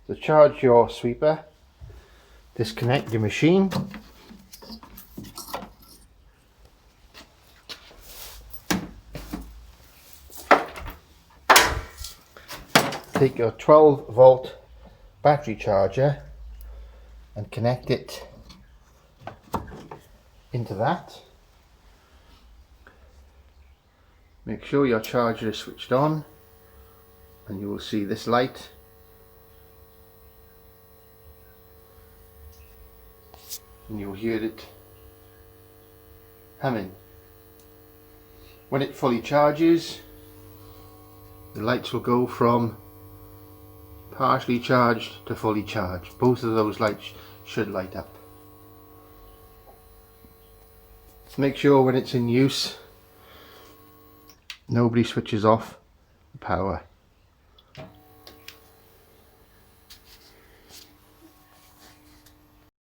To charge your sweeper, disconnect your machine. Take your 12-volt battery charger and connect it into that. Make sure your charger is switched on and you will see this light. And you'll hear it humming. When it fully charges, the lights will go from partially charged to fully charged. Both of those lights should light up. Make sure when it's in use, nobody switches off the power.